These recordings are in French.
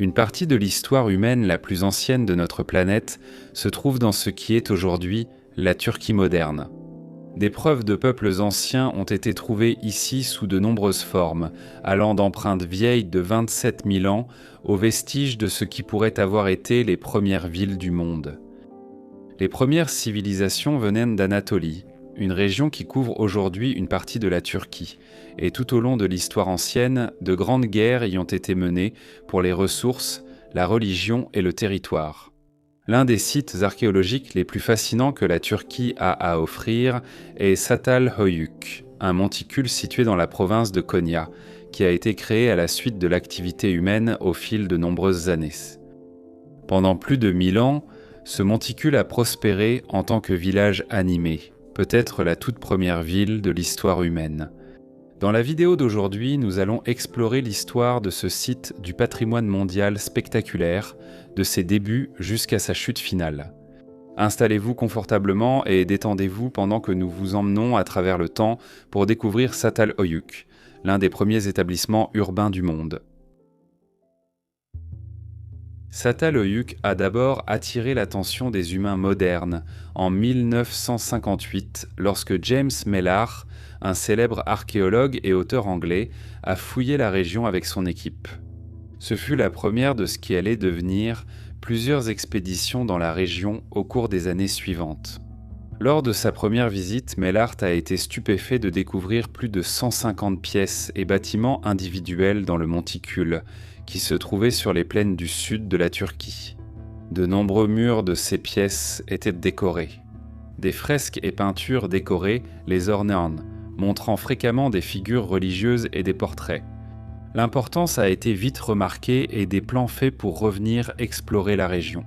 Une partie de l'histoire humaine la plus ancienne de notre planète se trouve dans ce qui est aujourd'hui la Turquie moderne. Des preuves de peuples anciens ont été trouvées ici sous de nombreuses formes, allant d'empreintes vieilles de 27 000 ans aux vestiges de ce qui pourrait avoir été les premières villes du monde. Les premières civilisations venaient d'Anatolie, une région qui couvre aujourd'hui une partie de la Turquie, et tout au long de l'histoire ancienne, de grandes guerres y ont été menées pour les ressources, la religion et le territoire. L'un des sites archéologiques les plus fascinants que la Turquie a à offrir est Çatalhöyük, un monticule situé dans la province de Konya, qui a été créé à la suite de l'activité humaine au fil de nombreuses années. Pendant plus de 1000 ans, ce monticule a prospéré en tant que village animé, peut-être la toute première ville de l'histoire humaine. Dans la vidéo d'aujourd'hui, nous allons explorer l'histoire de ce site du patrimoine mondial spectaculaire, de ses débuts jusqu'à sa chute finale. Installez-vous confortablement et détendez-vous pendant que nous vous emmenons à travers le temps pour découvrir Çatalhöyük, l'un des premiers établissements urbains du monde. Çatalhöyük a d'abord attiré l'attention des humains modernes en 1958 lorsque James Mellach, un célèbre archéologue et auteur anglais, a fouillé la région avec son équipe. Ce fut la première de ce qui allait devenir plusieurs expéditions dans la région au cours des années suivantes. Lors de sa première visite, Mellach a été stupéfait de découvrir plus de 150 pièces et bâtiments individuels dans le monticule, qui se trouvait sur les plaines du sud de la Turquie. De nombreux murs de ces pièces étaient décorés. Des fresques et peintures décorées les ornaient, montrant fréquemment des figures religieuses et des portraits. L'importance a été vite remarquée et des plans faits pour revenir explorer la région.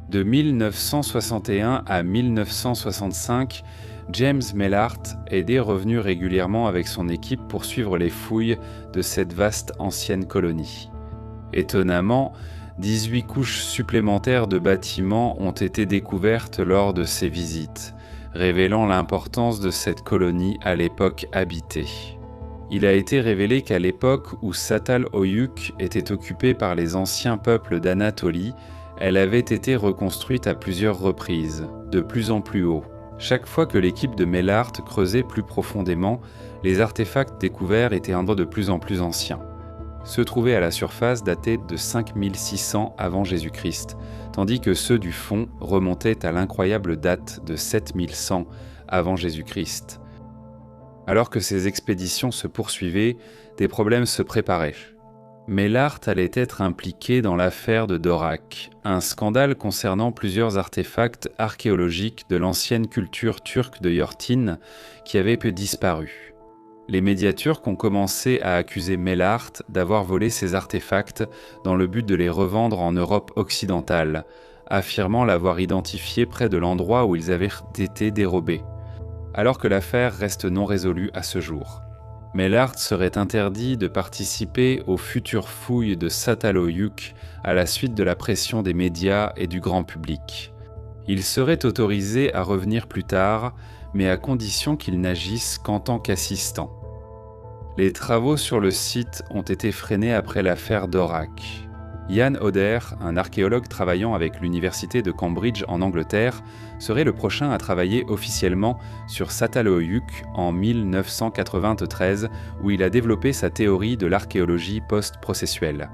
De 1961 à 1965, James Mellach est revenu régulièrement avec son équipe pour suivre les fouilles de cette vaste ancienne colonie. Étonnamment, 18 couches supplémentaires de bâtiments ont été découvertes lors de ces visites, révélant l'importance de cette colonie à l'époque habitée. Il a été révélé qu'à l'époque où Çatalhöyük était occupée par les anciens peuples d'Anatolie, elle avait été reconstruite à plusieurs reprises, de plus en plus haut. Chaque fois que l'équipe de Mellach creusait plus profondément, les artefacts découverts étaient de plus en plus anciens. Ceux trouvés à la surface dataient de 5600 avant Jésus-Christ, tandis que ceux du fond remontaient à l'incroyable date de 7100 avant Jésus-Christ. Alors que ces expéditions se poursuivaient, des problèmes se préparaient. Mellach allait être impliqué dans l'affaire de Dorak, un scandale concernant plusieurs artefacts archéologiques de l'ancienne culture turque de Yortin qui avaient peu disparu. Les médias turcs ont commencé à accuser Mellach d'avoir volé ces artefacts dans le but de les revendre en Europe occidentale, affirmant l'avoir identifié près de l'endroit où ils avaient été dérobés, alors que l'affaire reste non résolue à ce jour. Mellach serait interdit de participer aux futures fouilles de Çatalhöyük à la suite de la pression des médias et du grand public. Il serait autorisé à revenir plus tard, mais à condition qu'il n'agisse qu'en tant qu'assistant. Les travaux sur le site ont été freinés après l'affaire Dorak. Jan Oder, un archéologue travaillant avec l'université de Cambridge en Angleterre, serait le prochain à travailler officiellement sur Çatalhöyük en 1993, où il a développé sa théorie de l'archéologie post-processuelle.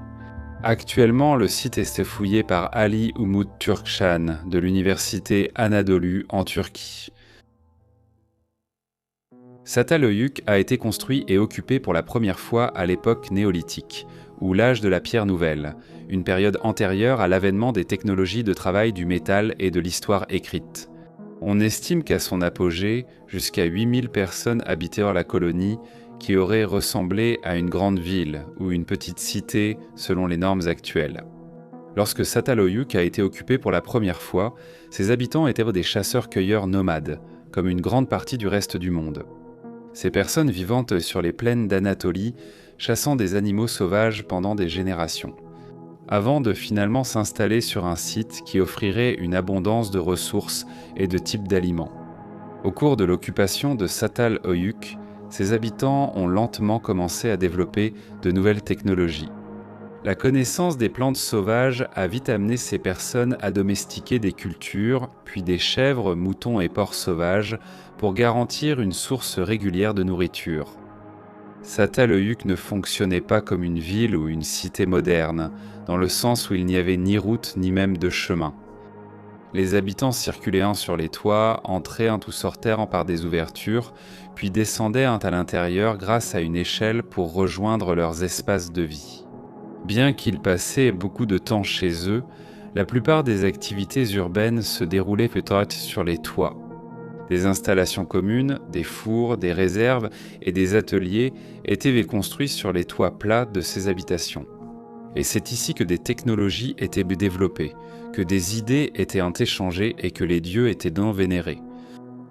Actuellement, le site est fouillé par Ali Umut Turkcan de l'université Anadolu en Turquie. Çatalhöyük a été construit et occupé pour la première fois à l'époque néolithique, ou l'âge de la pierre nouvelle, une période antérieure à l'avènement des technologies de travail du métal et de l'histoire écrite. On estime qu'à son apogée, jusqu'à 8000 personnes habitaient la colonie, qui aurait ressemblé à une grande ville ou une petite cité selon les normes actuelles. Lorsque Çatalhöyük a été occupé pour la première fois, ses habitants étaient des chasseurs-cueilleurs nomades, comme une grande partie du reste du monde. Ces personnes vivant sur les plaines d'Anatolie, chassant des animaux sauvages pendant des générations, avant de finalement s'installer sur un site qui offrirait une abondance de ressources et de types d'aliments. Au cours de l'occupation de Çatalhöyük, ses habitants ont lentement commencé à développer de nouvelles technologies. La connaissance des plantes sauvages a vite amené ces personnes à domestiquer des cultures, puis des chèvres, moutons et porcs sauvages, pour garantir une source régulière de nourriture. Çatalhöyük ne fonctionnait pas comme une ville ou une cité moderne, dans le sens où il n'y avait ni route ni même de chemin. Les habitants circulaient un sur les toits, entraient un ou sortaient par des ouvertures, puis descendaient un à l'intérieur grâce à une échelle pour rejoindre leurs espaces de vie. Bien qu'ils passaient beaucoup de temps chez eux, la plupart des activités urbaines se déroulaient peut-être sur les toits. Des installations communes, des fours, des réserves et des ateliers étaient construits sur les toits plats de ces habitations. Et c'est ici que des technologies étaient développées, que des idées étaient échangées et que les dieux étaient donc vénérés.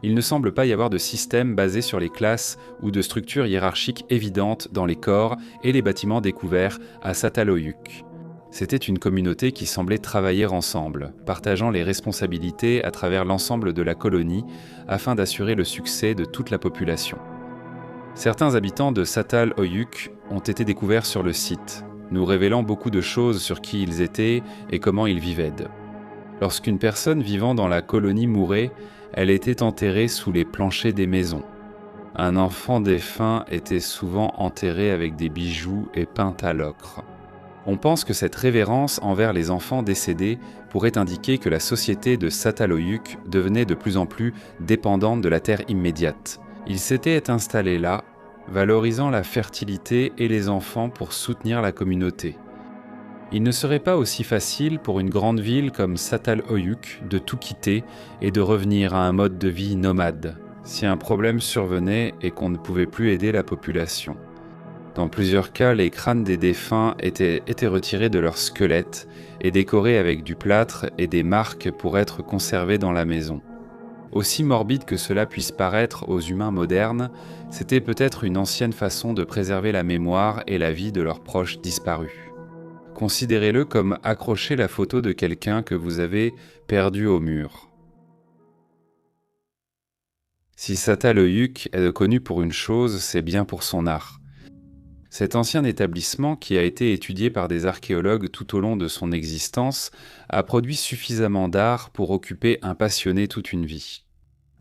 Il ne semble pas y avoir de système basé sur les classes ou de structures hiérarchiques évidentes dans les corps et les bâtiments découverts à Çatalhöyük. C'était une communauté qui semblait travailler ensemble, partageant les responsabilités à travers l'ensemble de la colonie afin d'assurer le succès de toute la population. Certains habitants de Çatalhöyük ont été découverts sur le site, nous révélant beaucoup de choses sur qui ils étaient et comment ils vivaient. Lorsqu'une personne vivant dans la colonie mourait, elle était enterrée sous les planchers des maisons. Un enfant défunt était souvent enterré avec des bijoux et peint à l'ocre. On pense que cette révérence envers les enfants décédés pourrait indiquer que la société de Çatalhöyük devenait de plus en plus dépendante de la terre immédiate. Ils s'étaient installés là, valorisant la fertilité et les enfants pour soutenir la communauté. Il ne serait pas aussi facile pour une grande ville comme Çatalhöyük de tout quitter et de revenir à un mode de vie nomade, si un problème survenait et qu'on ne pouvait plus aider la population. Dans plusieurs cas, les crânes des défunts étaient retirés de leurs squelettes et décorés avec du plâtre et des marques pour être conservés dans la maison. Aussi morbide que cela puisse paraître aux humains modernes, c'était peut-être une ancienne façon de préserver la mémoire et la vie de leurs proches disparus. Considérez-le comme accrocher la photo de quelqu'un que vous avez perdu au mur. Si Çatalhöyük est connu pour une chose, c'est bien pour son art. Cet ancien établissement, qui a été étudié par des archéologues tout au long de son existence, a produit suffisamment d'art pour occuper un passionné toute une vie.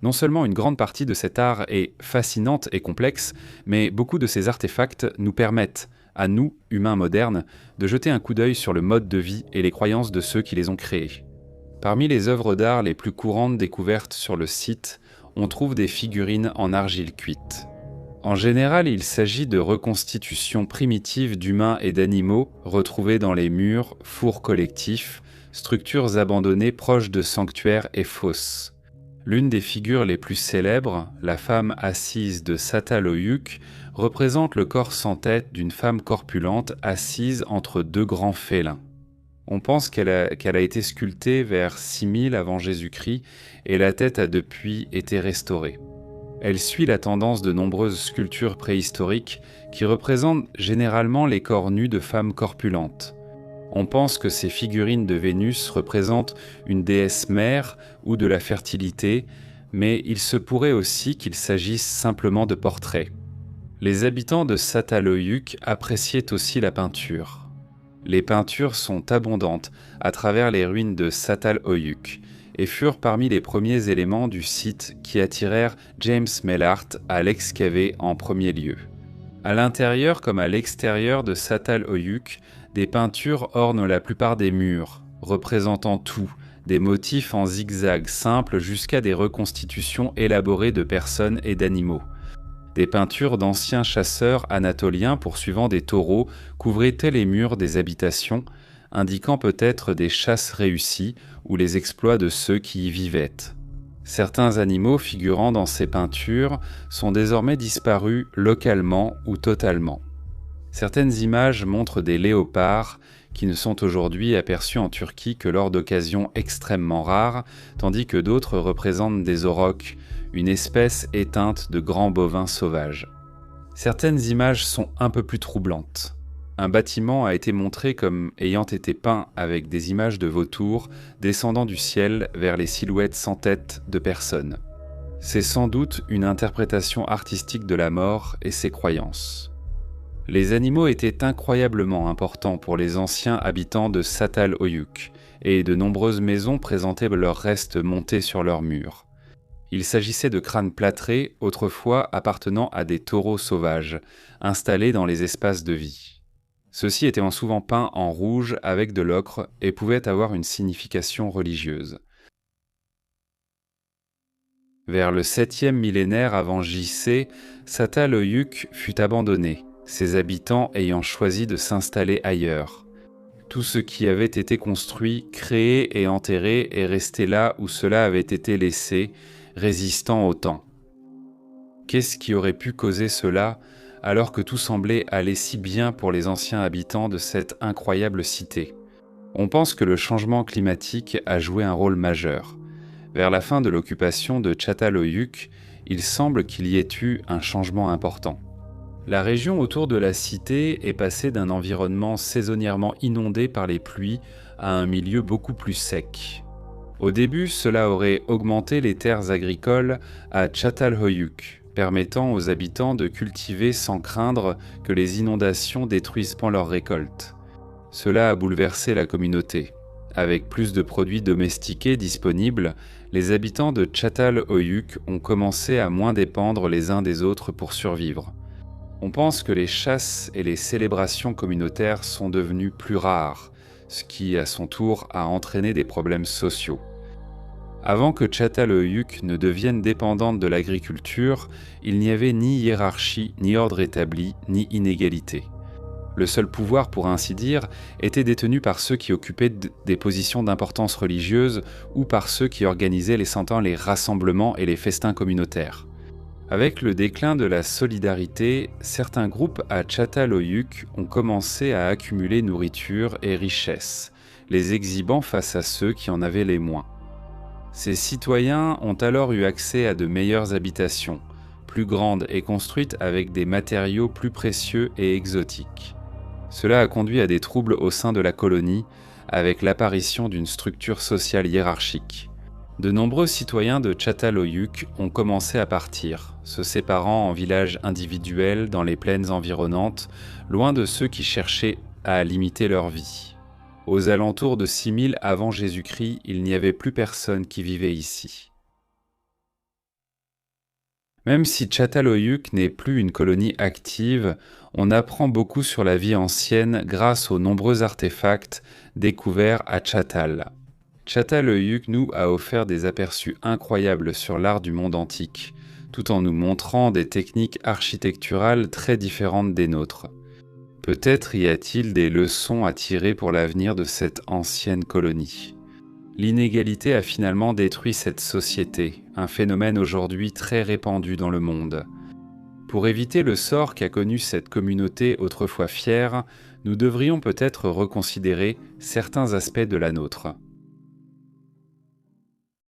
Non seulement une grande partie de cet art est fascinante et complexe, mais beaucoup de ces artefacts nous permettent, à nous, humains modernes, de jeter un coup d'œil sur le mode de vie et les croyances de ceux qui les ont créés. Parmi les œuvres d'art les plus courantes découvertes sur le site, on trouve des figurines en argile cuite. En général, il s'agit de reconstitutions primitives d'humains et d'animaux retrouvés dans les murs, fours collectifs, structures abandonnées proches de sanctuaires et fosses. L'une des figures les plus célèbres, la femme assise de Çatalhöyük, représente le corps sans tête d'une femme corpulente assise entre deux grands félins. On pense qu'elle a été sculptée vers 6000 avant Jésus-Christ et la tête a depuis été restaurée. Elle suit la tendance de nombreuses sculptures préhistoriques qui représentent généralement les corps nus de femmes corpulentes. On pense que ces figurines de Vénus représentent une déesse mère ou de la fertilité, mais il se pourrait aussi qu'il s'agisse simplement de portraits. Les habitants de Çatalhöyük appréciaient aussi la peinture. Les peintures sont abondantes à travers les ruines de Çatalhöyük et furent parmi les premiers éléments du site qui attirèrent James Mellart à l'excaver en premier lieu. À l'intérieur comme à l'extérieur de Çatalhöyük, des peintures ornent la plupart des murs, représentant tout, des motifs en zigzag simples jusqu'à des reconstitutions élaborées de personnes et d'animaux. Des peintures d'anciens chasseurs anatoliens poursuivant des taureaux couvraient les murs des habitations, indiquant peut-être des chasses réussies ou les exploits de ceux qui y vivaient. Certains animaux figurant dans ces peintures sont désormais disparus localement ou totalement. Certaines images montrent des léopards qui ne sont aujourd'hui aperçus en Turquie que lors d'occasions extrêmement rares, tandis que d'autres représentent des aurochs, une espèce éteinte de grands bovins sauvages. Certaines images sont un peu plus troublantes. Un bâtiment a été montré comme ayant été peint avec des images de vautours descendant du ciel vers les silhouettes sans tête de personnes. C'est sans doute une interprétation artistique de la mort et ses croyances. Les animaux étaient incroyablement importants pour les anciens habitants de Çatalhöyük, et de nombreuses maisons présentaient leurs restes montés sur leurs murs. Il s'agissait de crânes plâtrés, autrefois appartenant à des taureaux sauvages, installés dans les espaces de vie. Ceux-ci étaient souvent peints en rouge avec de l'ocre et pouvaient avoir une signification religieuse. Vers le 7e millénaire avant J.C., Çatalhöyük fut abandonné, ses habitants ayant choisi de s'installer ailleurs. Tout ce qui avait été construit, créé et enterré est resté là où cela avait été laissé, résistant au temps. Qu'est-ce qui aurait pu causer cela, alors que tout semblait aller si bien pour les anciens habitants de cette incroyable cité? On pense que le changement climatique a joué un rôle majeur. Vers la fin de l'occupation de Çatalhöyük, il semble qu'il y ait eu un changement important. La région autour de la cité est passée d'un environnement saisonnièrement inondé par les pluies à un milieu beaucoup plus sec. Au début, cela aurait augmenté les terres agricoles à Çatalhöyük, permettant aux habitants de cultiver sans craindre que les inondations détruisent leurs récoltes. Cela a bouleversé la communauté. Avec plus de produits domestiqués disponibles, les habitants de Çatalhöyük ont commencé à moins dépendre les uns des autres pour survivre. On pense que les chasses et les célébrations communautaires sont devenues plus rares, ce qui, à son tour, a entraîné des problèmes sociaux. Avant que Çatalhöyük ne devienne dépendante de l'agriculture, il n'y avait ni hiérarchie, ni ordre établi, ni inégalité. Le seul pouvoir, pour ainsi dire, était détenu par ceux qui occupaient des positions d'importance religieuse ou par ceux qui organisaient les rassemblements et les festins communautaires. Avec le déclin de la solidarité, certains groupes à Çatalhöyük ont commencé à accumuler nourriture et richesses, les exhibant face à ceux qui en avaient les moins. Ces citoyens ont alors eu accès à de meilleures habitations, plus grandes et construites avec des matériaux plus précieux et exotiques. Cela a conduit à des troubles au sein de la colonie, avec l'apparition d'une structure sociale hiérarchique. De nombreux citoyens de Çatalhöyük ont commencé à partir, se séparant en villages individuels dans les plaines environnantes, loin de ceux qui cherchaient à limiter leur vie. Aux alentours de 6000 avant Jésus-Christ, il n'y avait plus personne qui vivait ici. Même si Çatalhöyük n'est plus une colonie active, on apprend beaucoup sur la vie ancienne grâce aux nombreux artefacts découverts à Çatal. Çatalhöyük nous a offert des aperçus incroyables sur l'art du monde antique, tout en nous montrant des techniques architecturales très différentes des nôtres. Peut-être y a-t-il des leçons à tirer pour l'avenir de cette ancienne colonie. L'inégalité a finalement détruit cette société, un phénomène aujourd'hui très répandu dans le monde. Pour éviter le sort qu'a connu cette communauté autrefois fière, nous devrions peut-être reconsidérer certains aspects de la nôtre.